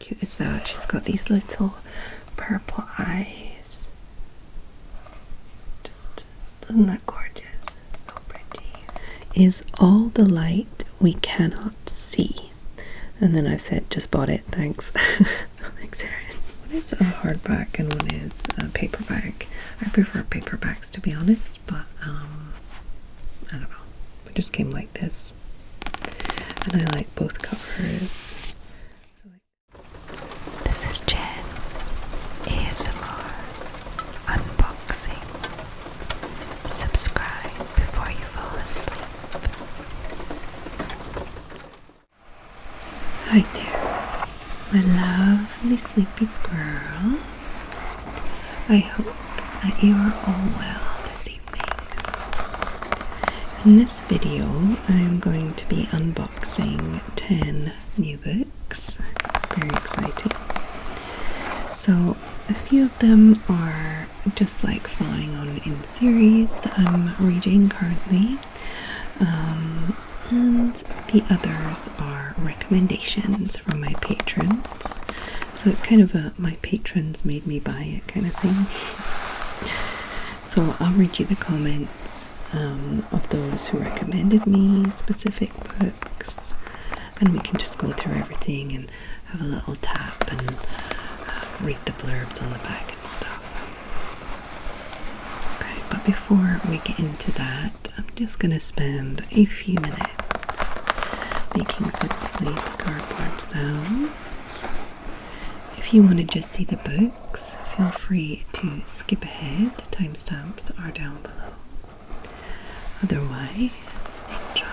cute is that? She's got these little purple eyes. Just, isn't that gorgeous? So pretty. Is all the light we cannot see. And then I've said, just bought it, thanks. Thanks, Erin. One is a hardback and one is a paperback. I prefer paperbacks, to be honest, but I don't know. It just came like this. And I like both covers. This is Jen, ASMR, unboxing. Subscribe before you fall asleep. Hi there, my lovely sleepy squirrels. I hope that you are all well this evening. In this video, I'm going to be unboxing 10 new books. Very exciting. So, a few of them are just like following on in series that I'm reading currently. And the others are recommendations from my patrons. So it's kind of a my patrons made me buy it kind of thing. So I'll read you the comments of those who recommended me specific books, and we can just go through everything and have a little tap and read the blurbs on the back and stuff. Okay, but before we get into that, I'm just going to spend a few minutes making some sleepy cardboard sounds. If you want to just see the books, feel free to skip ahead. Timestamps are down below. Otherwise, enjoy.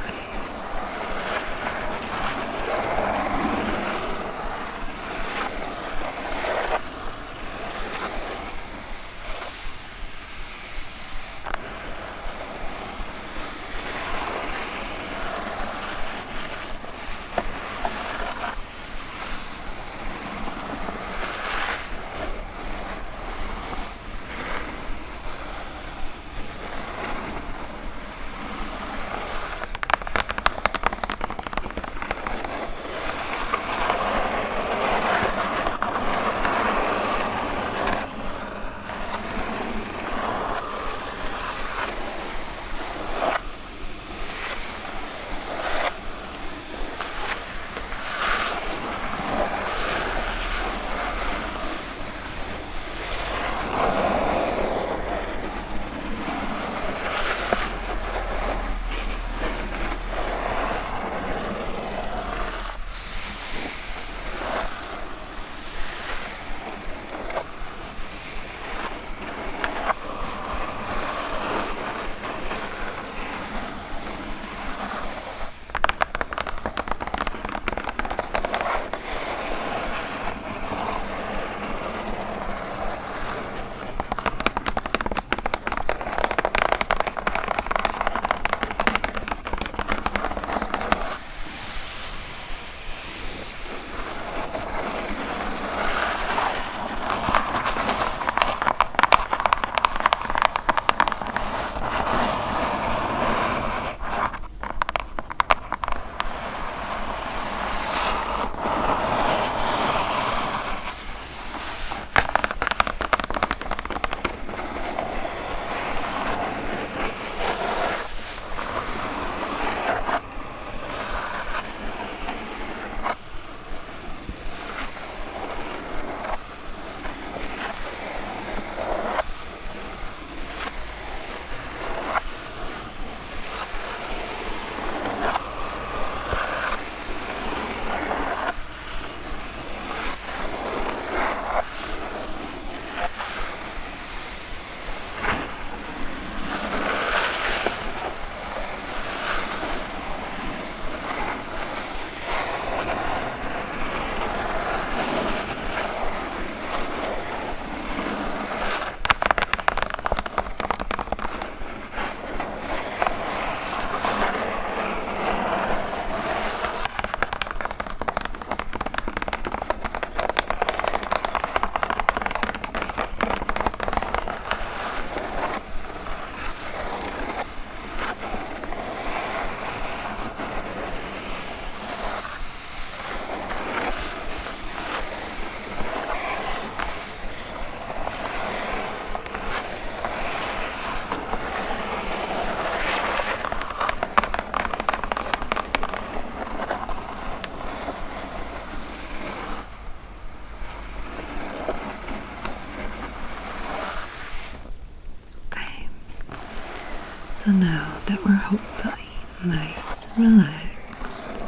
So now that we're hopefully nice and relaxed,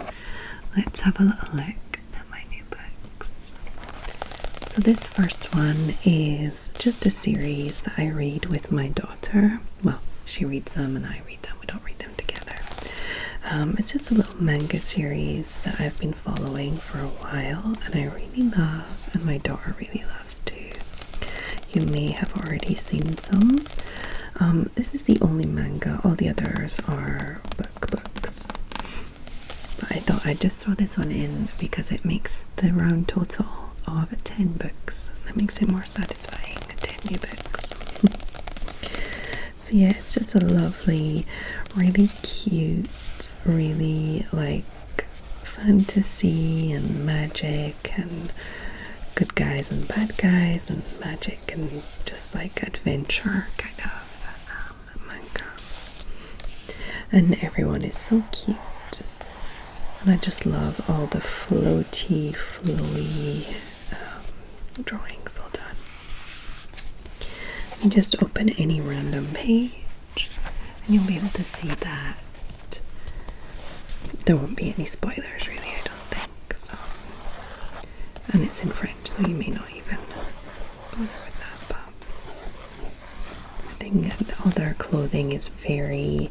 let's have a little look at my new books. So this first one is just a series that I read with my daughter. Well, she reads them and I read them. We don't read them together. It's just a little manga series that I've been following for a while and I really love, and my daughter really loves too. You may have already seen some. This is the only manga, all the others are books. But I thought I'd just throw this one in because it makes the round total of 10 books. That makes it more satisfying, 10 new books. So yeah, it's just a lovely, really cute, really like fantasy and magic and good guys and bad guys and magic and just like adventure kind of manga. And everyone is so cute. And I just love all the flowy drawings all done. You just open any random page and you'll be able to see that there won't be any spoilers really, I don't think so. And it's in French, so you may not even bother with that, but everything and all their clothing is very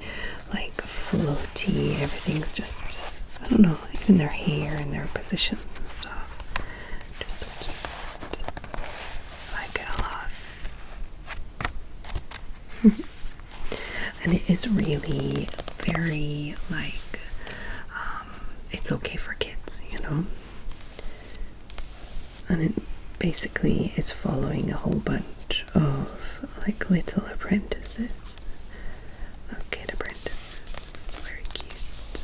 like floaty. Everything's just, I don't know, even their hair and their positions and stuff, just so cute. I like it a lot. And it is really very like it's okay for kids, you know. And it basically is following a whole bunch of like little apprentices, kid apprentices. It's very cute.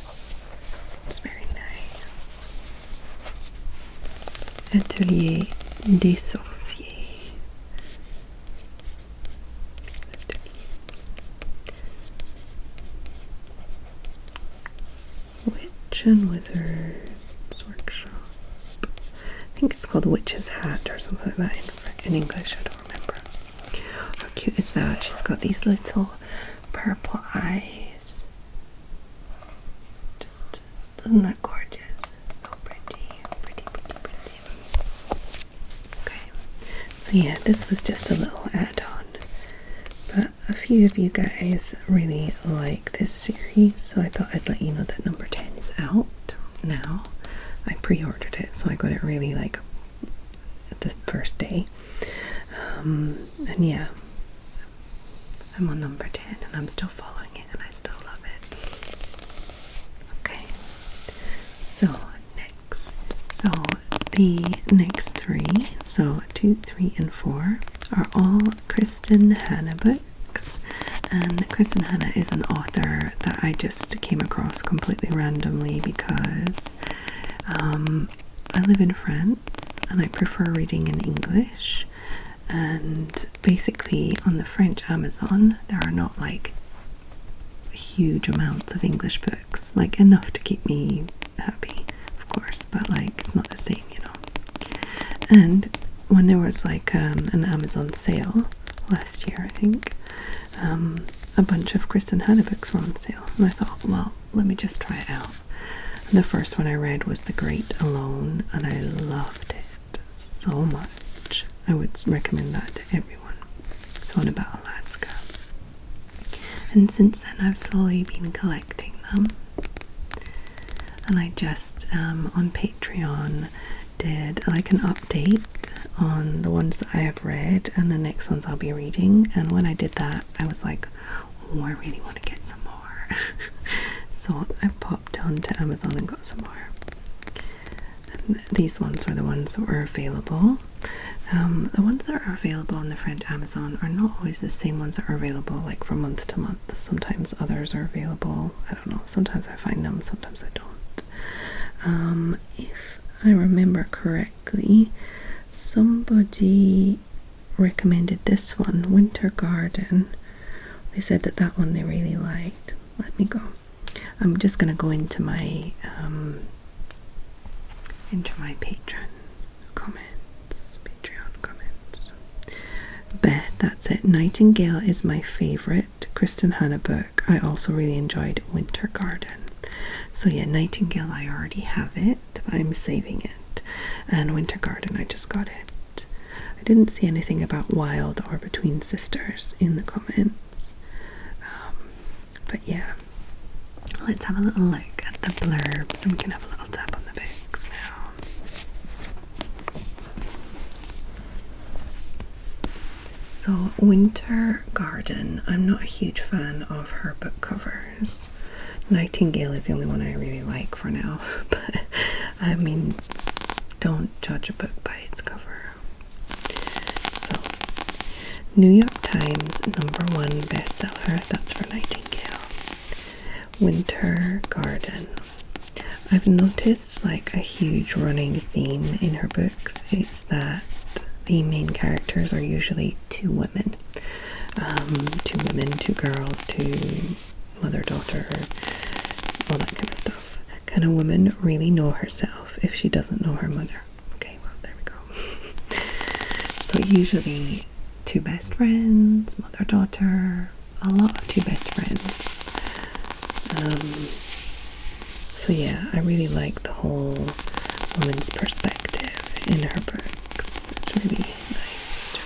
It's very nice. Atelier des Sorciers. Witch and Wizard's Workshop. I think it's called Witch's Hat or something like that in English, I don't remember. How cute is that? She's got these little purple eyes. Just, isn't that gorgeous? So pretty. Okay, so yeah, this was just a little add-on. But a few of you guys really like this series, so I thought I'd let you know that number 10 is out now. I pre-ordered it, so I got it really like the first day. And yeah, I'm on number 10 and I'm still following it and I still love it. Okay, so the next three, so 2, 3, and 4 are all Kristin books. And Kristin is an author that I just came across completely randomly because I live in France and I prefer reading in English, and basically on the French Amazon there are not like huge amounts of English books, like enough to keep me happy, of course, but like it's not the same, you know. And when there was like an Amazon sale last year, I think, a bunch of Kristin books were on sale, and I thought, well, let me just try it out. And the first one I read was The Great Alone, and I loved it so much. I would recommend that to everyone. It's one about Alaska. And since then I've slowly been collecting them. And I just, on Patreon, did like an update on the ones that I have read and the next ones I'll be reading. And when I did that, I was like, oh, I really want to get some more. So I popped onto Amazon and got some more. And these ones were the ones that were available. The ones that are available on the French Amazon are not always the same ones that are available like from month to month. Sometimes others are available. I don't know. Sometimes I find them, sometimes I don't. If I remember correctly, somebody recommended this one, Winter Garden. They said that one they really liked. Let me go. I'm just gonna go into my Patreon comments. Beth, that's it. Nightingale is my favorite Kristin Hanna book, I also really enjoyed Winter Garden. So yeah, Nightingale, I already have it, but I'm saving it. And Winter Garden, I just got it. I didn't see anything about Wild or Between Sisters in the comments. But yeah, let's have a little look at the blurbs and we can have a little tap on the books now. So Winter Garden, I'm not a huge fan of her book covers. Nightingale is the only one I really like for now, but I mean, don't judge a book by its cover. So, New York Times #1 bestseller, that's for Nightingale. Winter Garden. I've noticed like a huge running theme in her books. It's that the main characters are usually two women, two girls, two mother-daughter, all that kind of stuff. Can a woman really know herself if she doesn't know her mother? Okay, well, there we go. So usually two best friends, mother-daughter, a lot of two best friends. So yeah, I really like the whole woman's perspective in her books. It's really nice to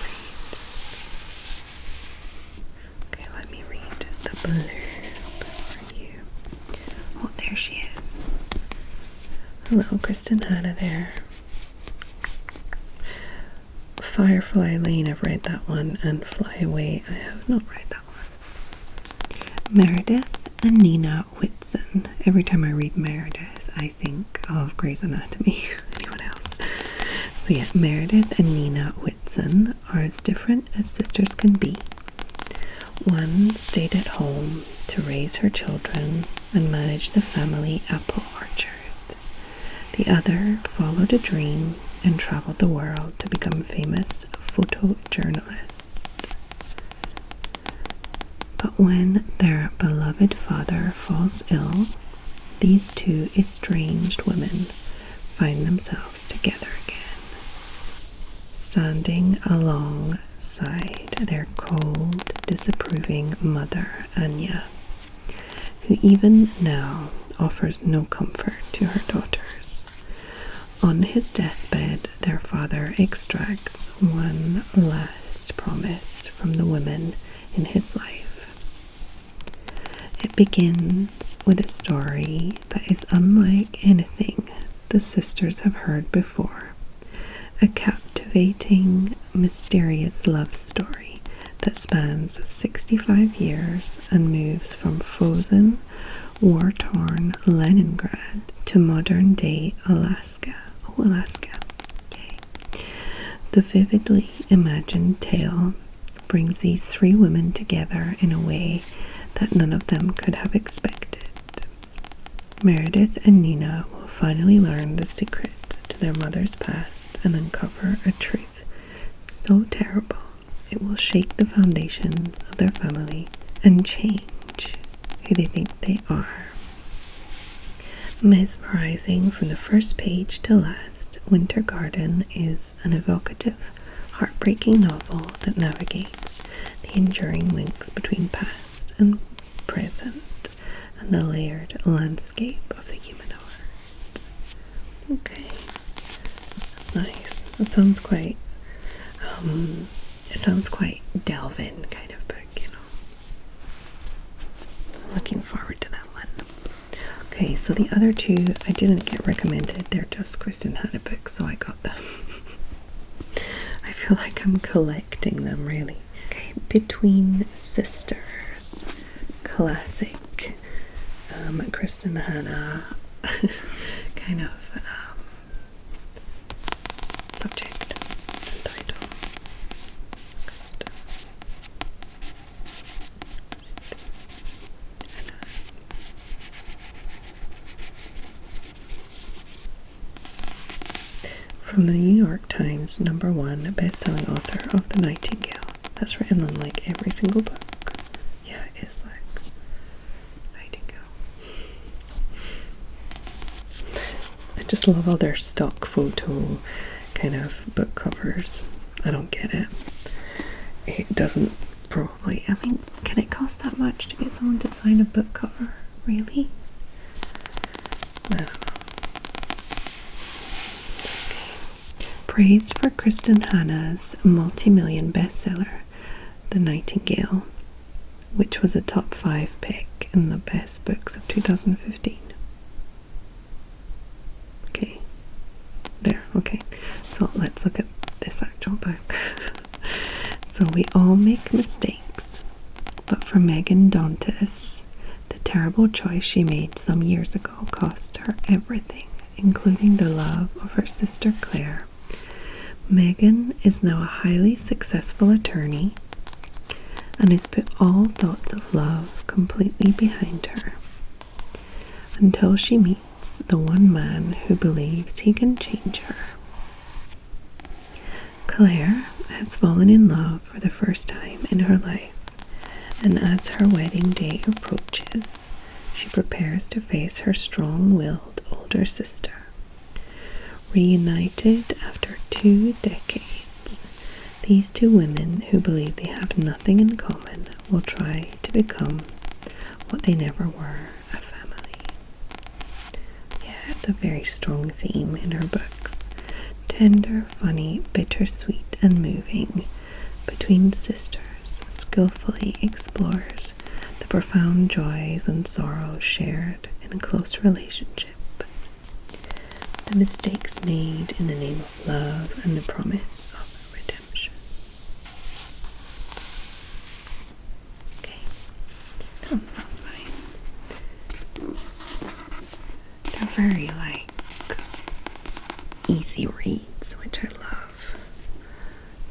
read. Okay, let me read the blurb for you. Oh, there she is. Hello, Kristin Hanna there. Firefly Lane, I've read that one, and Fly Away, I have not read that one. Meredith and Nina Whitson. Every time I read Meredith, I think of Grey's Anatomy. Anyone else? So yeah, Meredith and Nina Whitson are as different as sisters can be. One stayed at home to raise her children and manage the family apple orchard. The other followed a dream and traveled the world to become famous photojournalist. But when their beloved father falls ill, these two estranged women find themselves together again, standing alongside their cold, disapproving mother, Anya, who even now offers no comfort to her daughters. On his deathbed, their father extracts one last promise from the women in his life. It begins with a story that is unlike anything the sisters have heard before. A captivating, mysterious love story that spans 65 years and moves from frozen, war-torn Leningrad to modern-day Alaska. Oh, Alaska. Yay. The vividly imagined tale brings these three women together in a way that none of them could have expected. Meredith and Nina will finally learn the secret to their mother's past and uncover a truth so terrible it will shake the foundations of their family and change who they think they are. Mesmerizing from the first page to last, Winter Garden is an evocative, heartbreaking novel that navigates the enduring links between past and present and the layered landscape of the human heart. Okay, that's nice. It sounds quite delve-in kind of book, you know. Looking forward to that one. Okay, so the other two I didn't get recommended. They're just Kristin Hanna books, so I got them. I feel like I'm collecting them, really. Okay, Between Sisters. Classic Kristin Hanna kind of subject and title. From the New York Times #1 best-selling author of The Nightingale. That's written on like every single book. Yeah, it is like Nightingale. I just love all their stock photo kind of book covers. I don't get it. It doesn't probably. I mean, can it cost that much to get someone to sign a book cover? Really? I don't know. Praise for Kristin Hanna's multi-million bestseller, The Nightingale, which was a top 5 pick in the best books of 2015. Okay. There, okay. So let's look at this actual book. So we all make mistakes, but for Megan Dantes, the terrible choice she made some years ago cost her everything, including the love of her sister Claire. Megan is now a highly successful attorney and has put all thoughts of love completely behind her until she meets the one man who believes he can change her. Claire has fallen in love for the first time in her life, and as her wedding day approaches, she prepares to face her strong-willed older sister. Reunited after 2 decades, these two women who believe they have nothing in common will try to become what they never were, a family. Yeah, it's a very strong theme in her books. Tender, funny, bittersweet, and moving, Between Sisters skillfully explores the profound joys and sorrows shared in a close relationship, the mistakes made in the name of love, and the promise of redemption. Okay, that sounds nice. They're very easy reads, which I love.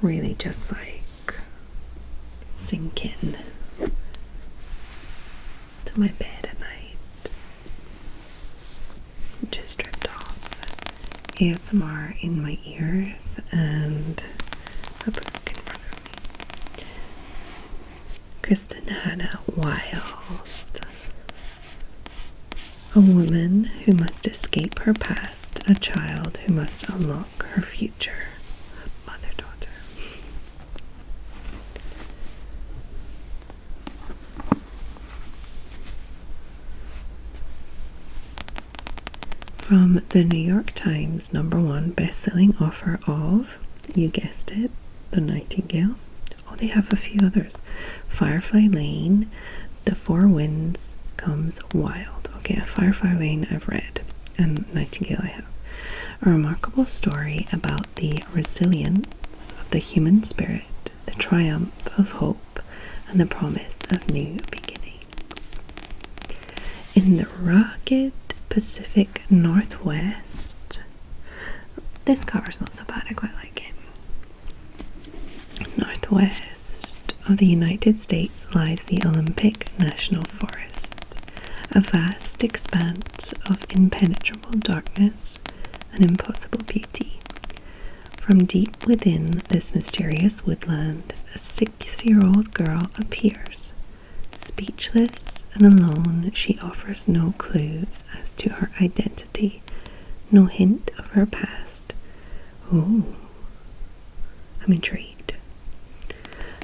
Really just sink in to my bed at night. Just stripped off ASMR in my ears and a book in front of me. Kristin Hanna Wild. A woman who must escape her past, a child who must unlock her future. Mother-daughter. From the New York Times #1 best-selling author of, you guessed it, The Nightingale. Oh, they have a few others. Firefly Lane, The Four Winds Comes Wild. Okay, Firefly Lane I've read, and Nightingale I have. A remarkable story about the resilience of the human spirit, the triumph of hope, and the promise of new beginnings. In the rugged Pacific Northwest, this cover's not so bad, I quite like it. Northwest of the United States lies the Olympic National Forest, a vast expanse of impenetrable darkness and impossible beauty. From deep within this mysterious woodland, a 6-year-old girl appears. Speechless and alone, she offers no clue as to her identity, no hint of her past. Ooh, I'm intrigued.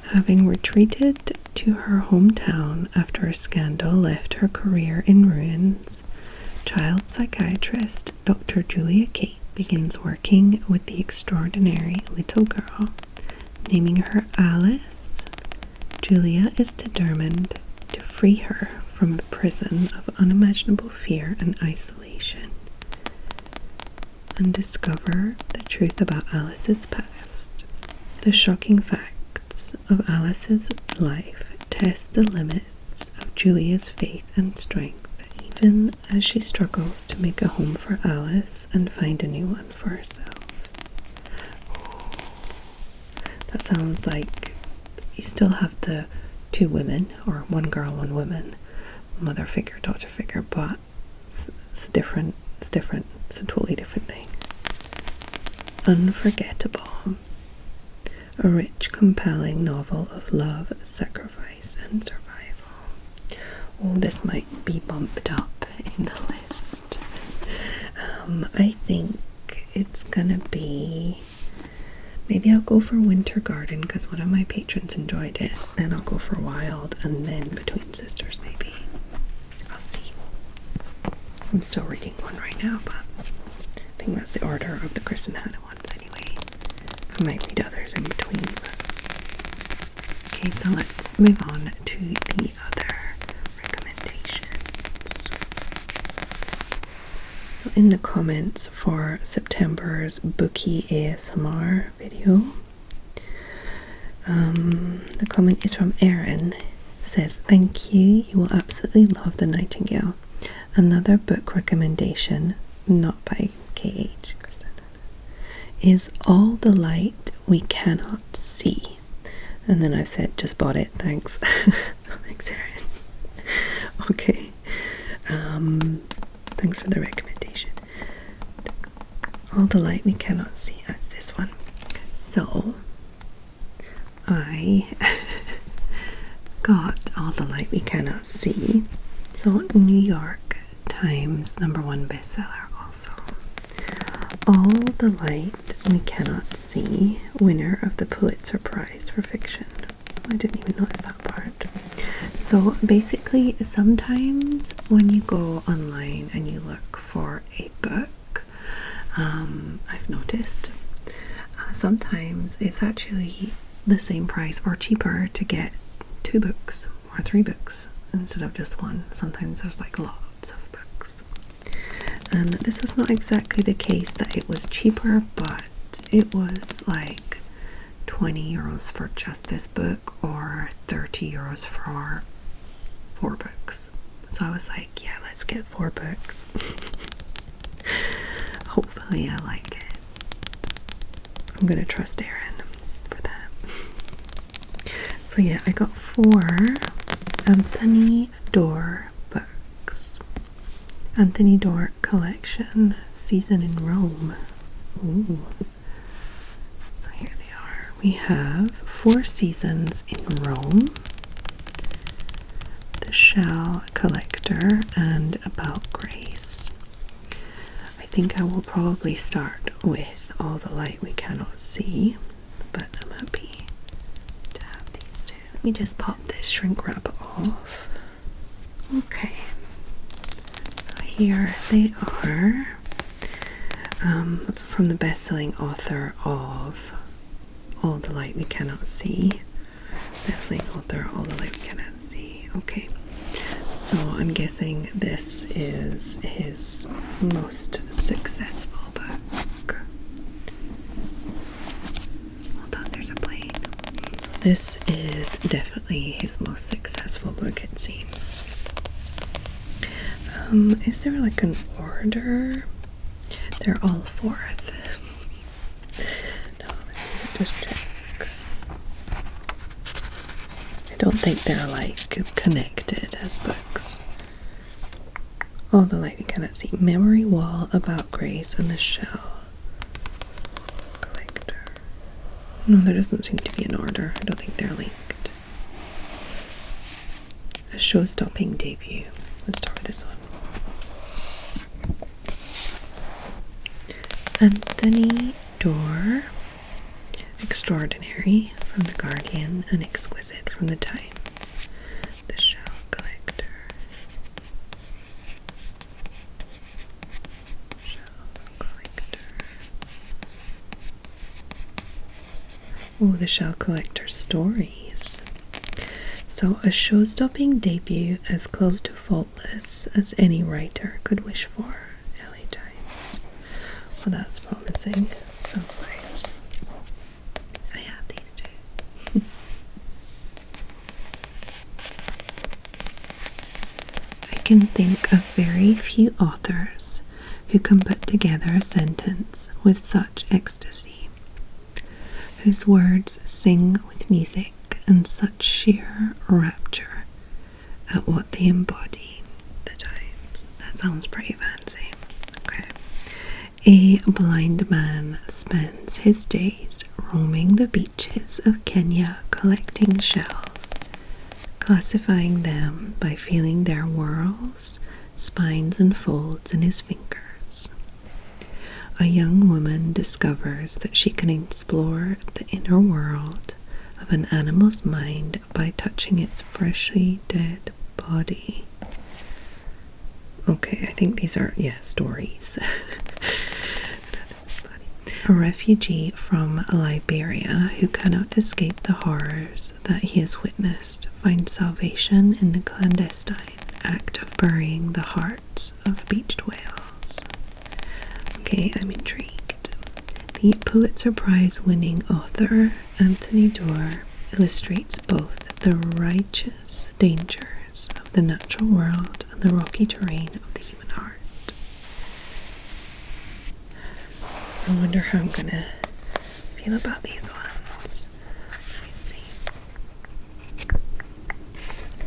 Having retreated to her hometown after a scandal left her career in ruins, child psychiatrist Dr. Julia Cates begins working with the extraordinary little girl, naming her Alice. Julia is determined to free her from a prison of unimaginable fear and isolation, and discover the truth about Alice's past. The shocking facts of Alice's life test the limits of Julia's faith and strength, even as she struggles to make a home for Alice and find a new one for herself. That sounds like you still have the 2 women, or 1 girl, 1 woman, mother figure, daughter figure, but it's different, it's a totally different thing. Unforgettable. A rich, compelling novel of love, sacrifice, and survival. Oh, this might be bumped up in the list. I think it's gonna be Maybe I'll go for Winter Garden because one of my patrons enjoyed it. Then I'll go for Wild, and then Between Sisters maybe. I'll see. I'm still reading one right now, but I think that's the order of the Kristin Hannah ones anyway. I might read others in between. Okay, so let's move on to the other recommendations. So in the comments for September's Bookie ASMR video, the comment is from Erin. It says, "Thank you, you will absolutely love The Nightingale. Another book recommendation, not by KH, is All the Light We Cannot See." And then I've said, just bought it, thanks. Thanks, Erin. Okay. Thanks for the recommendation. All the Light We Cannot See. That's this one. So, I got All the Light We Cannot See. So, New York Times #1 bestseller also. All the Light We Cannot See, winner of the Pulitzer Prize for Fiction. I didn't even notice that part. So basically, sometimes when you go online and you look for a book, I've noticed sometimes it's actually the same price or cheaper to get 2 books or 3 books instead of just one. Sometimes there's like lots of books. And this was not exactly the case that it was cheaper, but it was like 20 euros for just this book or 30 euros for 4 books. So I was like, yeah, let's get 4 books. Hopefully I like it. I'm gonna trust Erin for that. So yeah, I got 4 Anthony Doerr books. Anthony Doerr collection, Season in Rome. Ooh. So here they are. We have 4 Seasons in Rome, The Shell Collector, and About Grace. I think I will probably start with All the Light We Cannot See, but I'm happy to have these 2. Let me just pop this shrink wrap off. Okay. So here they are. From the best-selling author of All the Light We Cannot See. Best-selling author, All the Light We Cannot See. Okay, so I'm guessing this is his most successful book. Hold on, there's a plane. So this is definitely his most successful book, it seems. Is there like an order? They're all 4th. No, let me just check. I don't think they're like connected as books. All the Light We Cannot See, Memory Wall, About Grace, and The Shell Collector. No, there doesn't seem to be an order. I don't think they're linked. A show-stopping debut. Let's start with this one. Anthony Doerr, Extraordinary from The Guardian and Exquisite from The Times. The Shell Collector. Oh, The Shell Collector Stories. So, a show-stopping debut as close to faultless as any writer could wish for. LA Times. Well, that's promising. Sounds nice. I have these 2. I can think of very few authors who can put together a sentence with such ecstasy, whose words sing with music and such sheer rapture at what they embody. The Times. That sounds pretty fancy. Okay. A blind man spends his days roaming the beaches of Kenya collecting shells, classifying them by feeling their whorls, spines and folds in his fingers. a young woman discovers that she can explore the inner world of an animal's mind by touching its freshly dead body. Okay, I think these are, stories. A refugee from Liberia who cannot escape the horrors that he has witnessed finds salvation in the clandestine act of burying the hearts of beached whales. Okay, I'm intrigued. The Pulitzer Prize winning author Anthony Doerr illustrates both the righteous dangers of the natural world and the rocky terrain of the human heart. I wonder how I'm gonna feel about these ones. Let me see.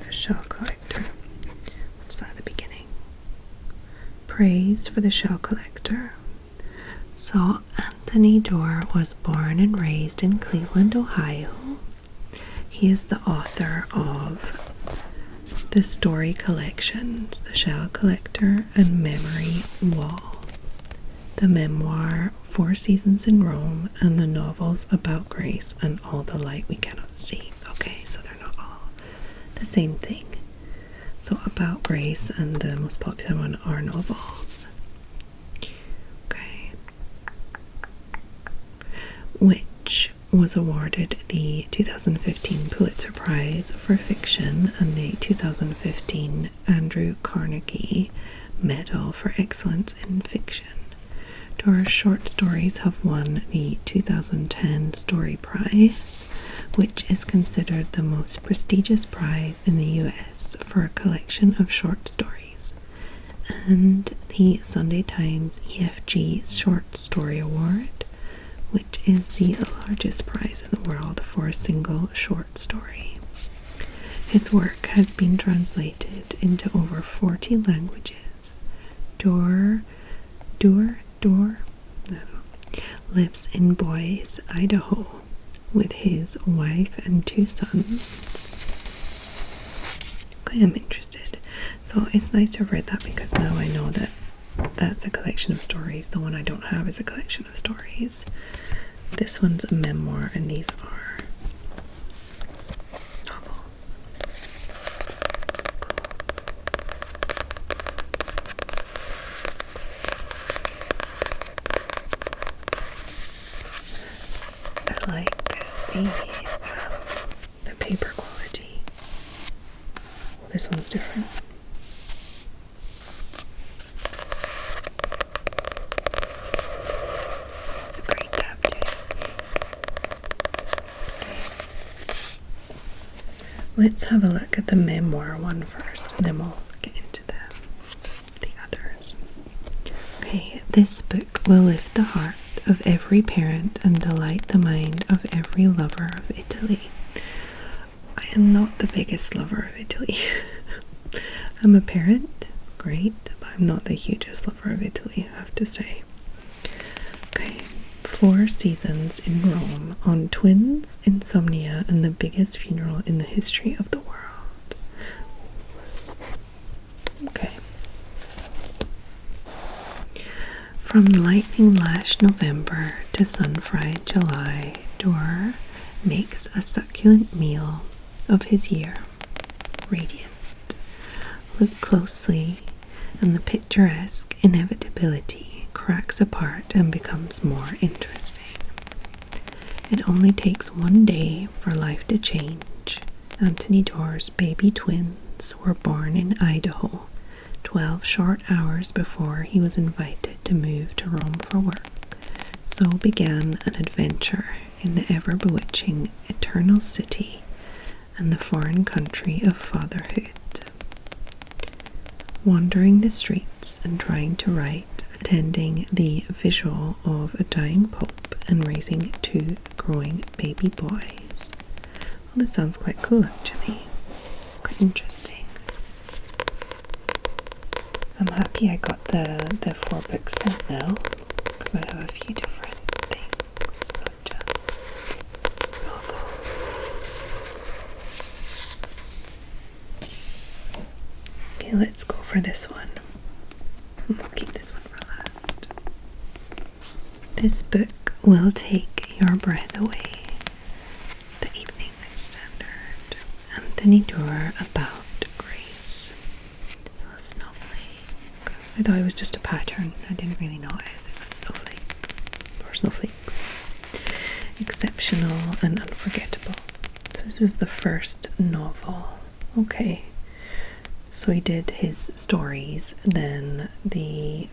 The Shell Collector. What's that at the beginning? Praise for the Shell Collector. So, Anthony Doerr was born and raised in Cleveland, Ohio. He is the author of the story collections The Shell Collector and Memory Wall, the memoir 4 Seasons in Rome, and the novels About Grace and All the Light We Cannot See. Okay, so they're not all the same thing. So About Grace and the most popular one are novels. Okay. Which was awarded the 2015 Pulitzer Prize for Fiction and the 2015 Andrew Carnegie Medal for Excellence in Fiction. Doerr's short stories have won the 2010 Story Prize, which is considered the most prestigious prize in the US for a collection of short stories, and the Sunday Times EFG Short Story Award, which is the largest prize in the world for a single short story. His work has been translated into over 40 languages. Doerr lives in Boise, Idaho, with his wife and 2 sons. Okay, I'm interested. So it's nice to have read that because now I know that that's a collection of stories. The one I don't have is a collection of stories. This one's a memoir, and these are novels. I like the paper quality. Well, this one's different. It's a great tab too. Okay. Let's have a look at the memoir one first, and then we'll get into the others. Okay, this book will lift the heart of every parent and delight the mind of every lover of Italy. I am not the biggest lover of Italy. I'm a parent, great, but I'm not the hugest lover of Italy, I have to say. Okay, 4 Seasons in Rome on twins, insomnia, and the biggest funeral in the history of the world. Okay. From lightning-lashed November to sun-fried July, Doerr makes a succulent meal of his year. Radiant. Look closely, and the picturesque inevitability cracks apart and becomes more interesting. It only takes 1 day for life to change. Anthony Doerr's baby twins were born in Idaho, 12 short hours before he was invited to move to Rome for work. So began an adventure in the ever-bewitching eternal city and the foreign country of fatherhood. Wandering the streets and trying to write, attending the visual of a dying pope and raising 2 growing baby boys. Well, this sounds quite cool actually. Quite interesting. I'm happy I got the 4-book set now, because I have a few different things, not just novels. Okay, let's go for this one. I'll keep this one for last. This book will take your breath away. The Evening Standard. Anthony Doerr, About Grace. A snowflake. I thought it was just a pattern. I didn't really notice it was snowflake or snowflakes. Exceptional and unforgettable. So this is the first novel. Okay. So he did his stories, then the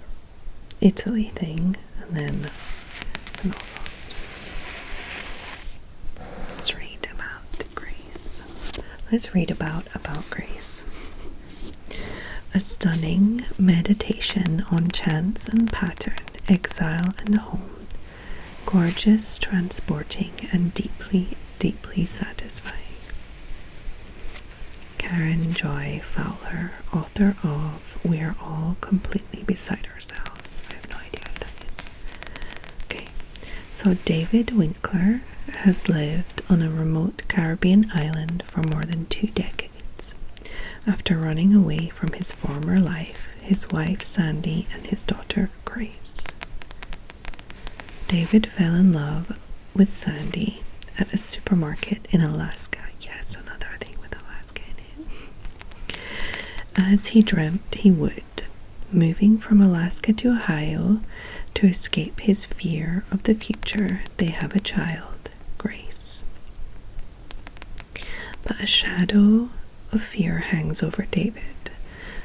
Italy thing, and then the novels. Let's read about Grace. Let's read about Grace. A stunning meditation on chance and pattern, exile and home. Gorgeous, transporting, and deeply, deeply satisfying. Karen Joy Fowler, author of We're All Completely Beside Ourselves. I have no idea what that is. Okay, so David Winkler has lived on a remote Caribbean island for more than 2 decades. After running away from his former life, his wife Sandy, and his daughter Grace. David fell in love with Sandy at a supermarket in Alaska. Yes, another thing with Alaska in it. As he dreamt he would, moving from Alaska to Ohio to escape his fear of the future, they have a child, Grace. But a shadow of fear hangs over David,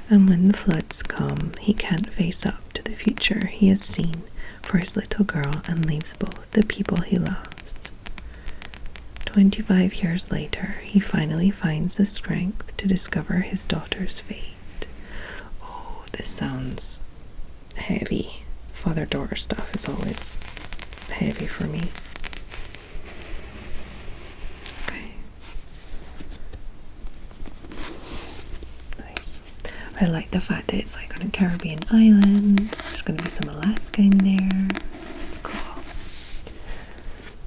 and when the floods come, he can't face up to the future he has seen for his little girl and leaves both the people he loves. 25 years later, he finally finds the strength to discover his daughter's fate. Oh, this sounds heavy. Father Doerr stuff is always heavy for me. Okay. Nice. I like the fact that it's like on a Caribbean island. There's going to be some Alaska in there. It's cool.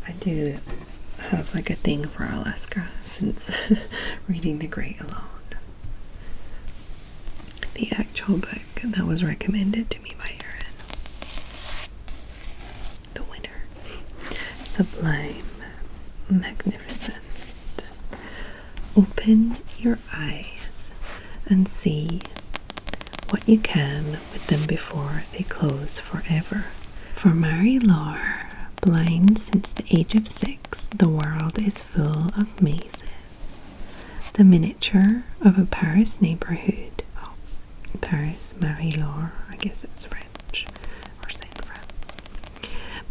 I do have like a thing for Alaska since reading The Great Alone. The actual book that was recommended to me by Erin. The winner. Sublime. Magnificent. Open your eyes and see what you can with them before they close forever. For Marie-Laure, blind since the age of 6, the world is full of mazes. The miniature of a Paris neighborhood. Oh, Paris, Marie-Laure, I guess it's French, or Saint Fran.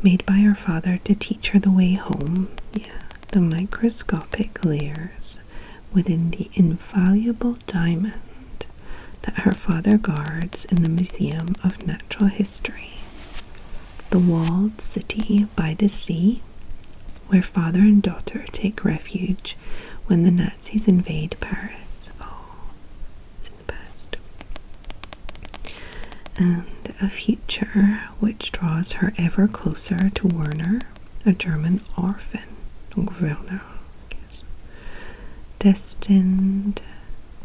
Made by her father to teach her the way home. Yeah, the microscopic layers within the invaluable diamond that her father guards in the Museum of Natural History. The walled city by the sea, where father and daughter take refuge when the Nazis invade Paris. Oh, it's in the past. And a future which draws her ever closer to Werner, a German orphan. Werner, I guess. Destined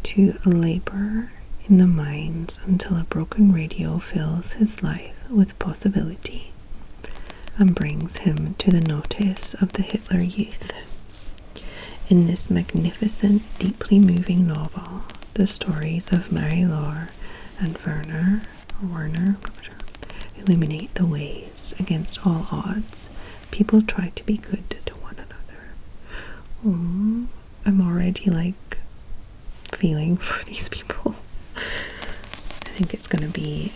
to labor in the mines until a broken radio fills his life with possibility and brings him to the notice of the Hitler Youth. In this magnificent, deeply moving novel, the stories of Marie-Laure and Werner, I'm not sure, illuminate the ways against all odds people try to be good to one another. Oh, I'm already like feeling for these people. I think it's going to be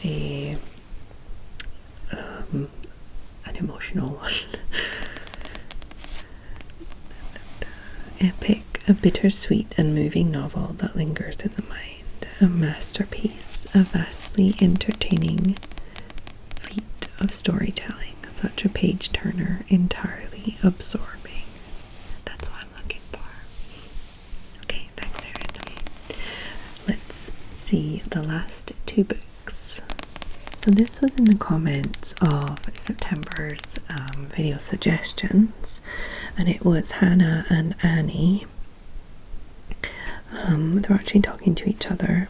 an emotional one. Epic, a bittersweet and moving novel that lingers in the mind. A masterpiece, a vastly entertaining feat of storytelling. Such a page turner, entirely absorbing. That's what I'm looking for. Okay, thanks, Erin. Let's see the last 2 books. So this was in the comments of September's video suggestions, and it was Hannah and Annie. They're actually talking to each other.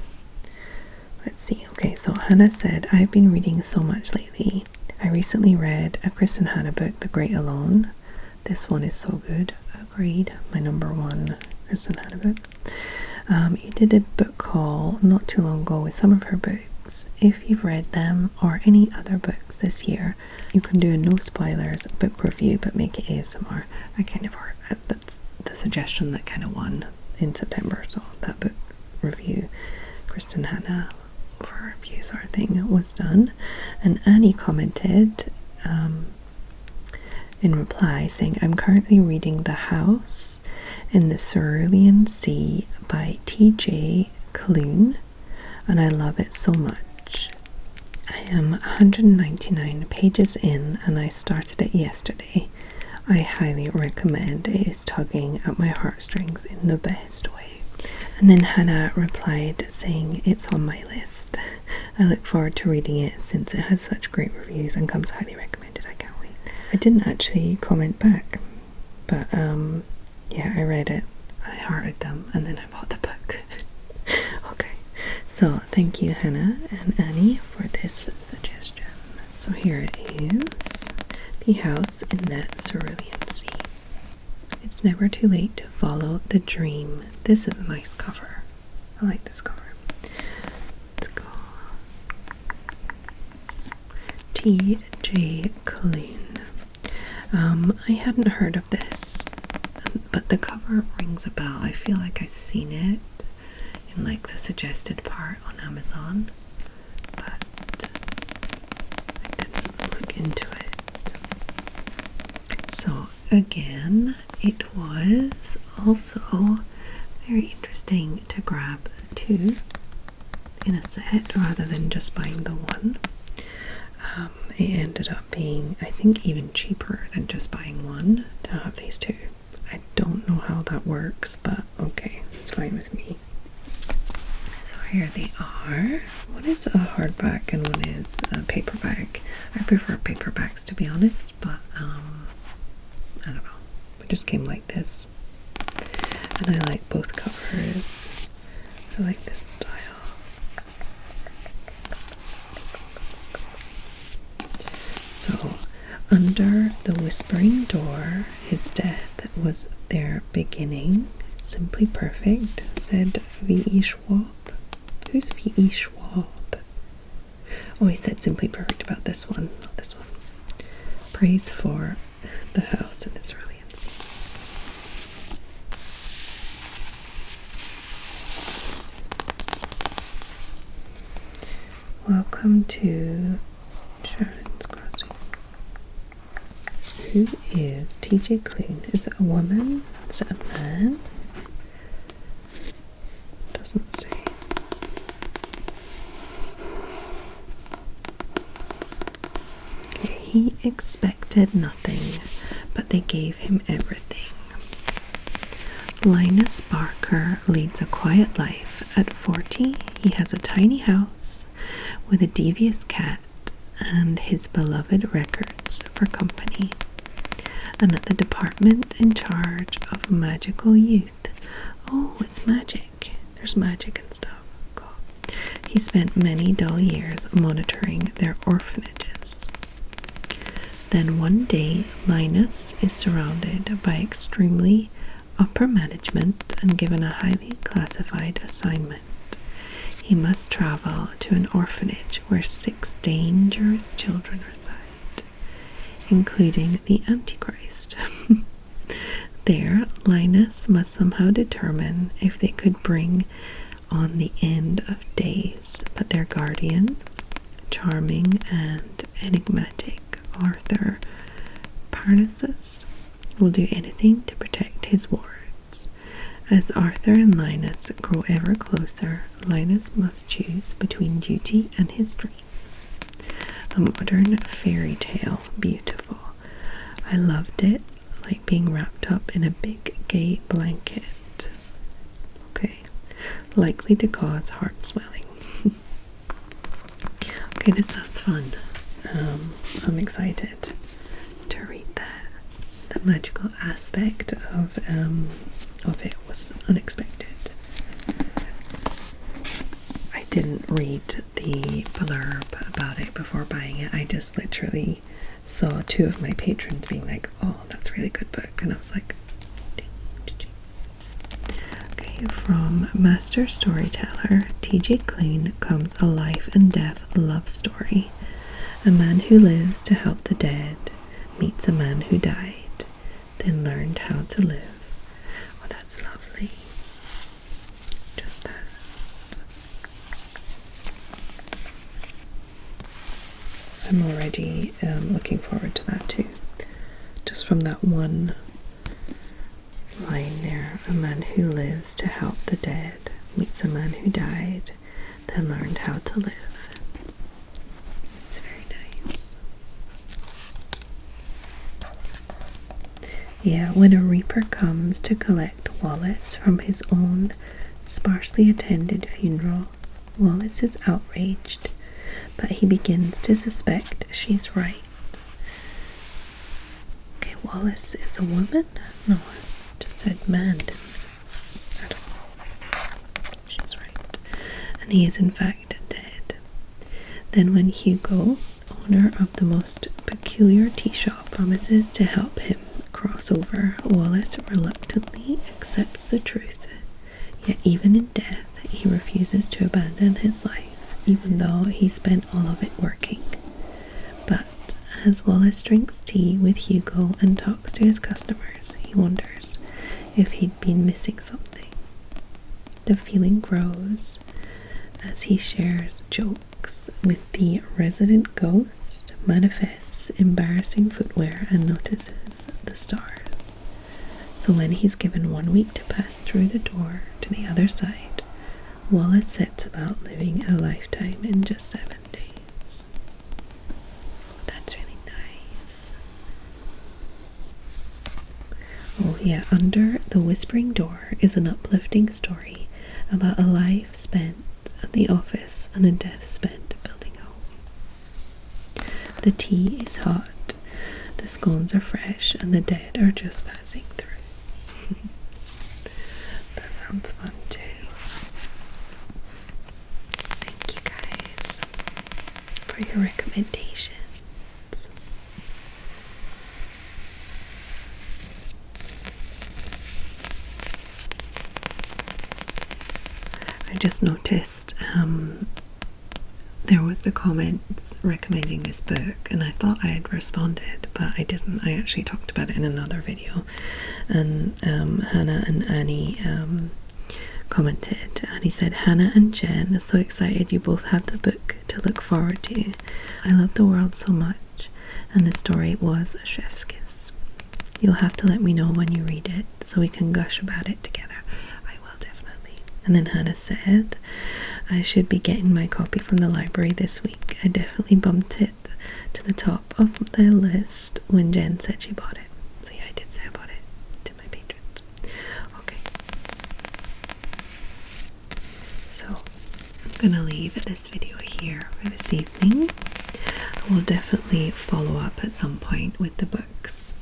Let's see. Okay, so Hannah said, I've been reading so much lately. I recently read a Kristin Hannah book, The Great Alone. This one is so good. Agreed. My number one Kristin Hannah book. You did a book haul not too long ago with some of her books. If you've read them or any other books this year, you can do a no spoilers book review but make it ASMR. I kind of heard that's the suggestion that kind of won in September, so that book review, Kristin Hannah for views our thing, was done. And Annie commented in reply saying, I'm currently reading The House in the Cerulean Sea by T.J. Klune, and I love it so much. I am 199 pages in and I started it yesterday. I highly recommend. It is tugging at my heartstrings in the best way. And then Hannah replied saying, it's on my list. I look forward to reading it since it has such great reviews and comes highly recommended. I can't wait. I didn't actually comment back, but yeah, I read it, I hearted them, and then I bought the book. Okay, so thank you Hannah and Annie for this suggestion. So here it is, The House in the Cerulean Sea. It's never too late to follow the dream. This is a nice cover. I like this cover. Let's go. T.J. Klune. I hadn't heard of this, but the cover rings a bell. I feel like I've seen it in like the suggested part on Amazon, but I didn't look into it. So again, it was also very interesting to grab two in a set rather than just buying the one. It ended up being, I think, even cheaper than just buying one to have these two. I don't know how that works, but okay, it's fine with me. So here they are. One is a hardback and one is a paperback. I prefer paperbacks, to be honest, but I don't know. It just came like this. And I like both covers. I like this style. So, under the whispering door, his death was their beginning. Simply perfect, said V.E. Schwab. Who's V.E. Schwab? Oh, he said simply perfect about this one, not this one. Praise for the house in the Cerulean Sea. Welcome to Sharon's Crossing. Who is T.J. Klune? Is it a woman? Is it a man? Doesn't say. Okay, he expected nothing, but they gave him everything. Linus Barker leads a quiet life. At 40, he has a tiny house with a devious cat and his beloved records for company. And at the department in charge of magical youth. Oh, it's magic. There's magic and stuff. Cool. He spent many dull years monitoring their orphanages. Then one day, Linus is surrounded by extremely upper management and given a highly classified assignment. He must travel to an orphanage where 6 dangerous children reside, including the Antichrist. There, Linus must somehow determine if they could bring on the end of days, but their guardian, charming and enigmatic Arthur Parnassus, will do anything to protect his wards. As Arthur and Linus grow ever closer, Linus must choose between duty and his dreams. A modern fairy tale, beautiful. I loved it, like being wrapped up in a big gay blanket. Okay, likely to cause heart swelling. Okay, this sounds fun. I'm excited to read that. The magical aspect of it was unexpected. I didn't read the blurb about it before buying it. I just literally saw two of my patrons being like, oh, that's a really good book, and I was like, okay. From Master Storyteller, T.J. Klune comes a life and death love story. A man who lives to help the dead meets a man who died, then learned how to live. Oh, that's lovely. Just that. I'm already looking forward to that too. Just from that one line there, a man who lives to help the dead meets a man who died, then learned how to live. It's very nice. Yeah, when a reaper comes to collect Wallace from his own sparsely attended funeral, Wallace is outraged, but he begins to suspect she's right. Okay, Wallace is a woman? No, I just said man, didn't I? I don't know. She's right. And he is in fact dead. Then when Hugo, owner of the most peculiar tea shop, promises to help him cross over, Wallace reluctantly accepts the truth. Yet even in death, he refuses to abandon his life, even though he spent all of it working. But as Wallace drinks tea with Hugo and talks to his customers, he wonders if he'd been missing something. The feeling grows as he shares jokes with the resident ghost, manifests embarrassing footwear, and notices the stars. So when he's given 1 week to pass through the door to the other side, Wallace sets about living a lifetime in just 7 days. That's really nice. Oh yeah, Under the Whispering Door is an uplifting story about a life spent at the office and a death spent building a home. The tea is hot, the scones are fresh, and the dead are just passing through. That sounds fun too. Thank you guys for your recommendations. I just noticed there was the comments recommending this book, and I thought I had responded, but I didn't. I actually talked about it in another video, and Hannah and Annie commented. Annie said, Hannah and Jen, so excited you both have the book to look forward to. I love the world so much, and the story was a chef's kiss. You'll have to let me know when you read it so we can gush about it together. I will definitely. And then Hannah said, I should be getting my copy from the library this week. I definitely bumped it to the top of the list when Jen said she bought it. So yeah, I did say I bought it to my patrons. Okay. So I'm gonna leave this video here for this evening. I will definitely follow up at some point with the books,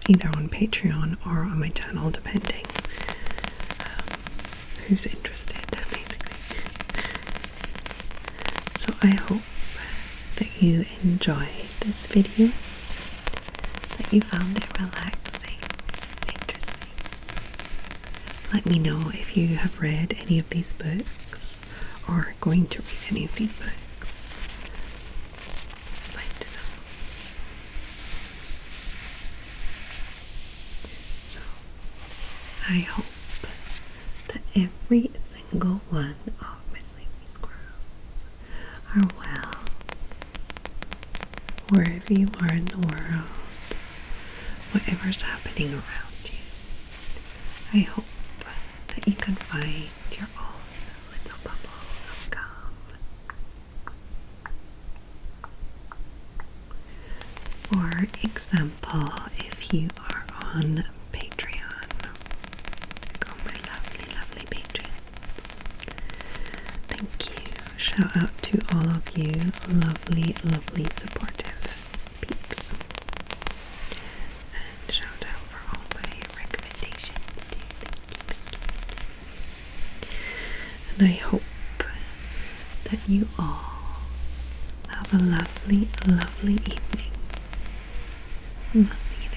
either on Patreon or on my channel, depending who's interested, basically. So I hope that you enjoyed this video, that you found it relaxing and interesting. Let me know if you have read any of these books or are going to read any of these books. I'd like to know. So I hope that every single one of my sleepy squirrels are well, wherever you are in the world, whatever's happening around you. I hope that you can find your own little bubble of calm. For example, if you are on Patreon, oh my lovely, lovely patrons, thank you. Shout out to all of you lovely, lovely supportive peeps. And shout out for all my recommendations too. Thank you. And I hope that you all have a lovely, lovely evening. And I'll see you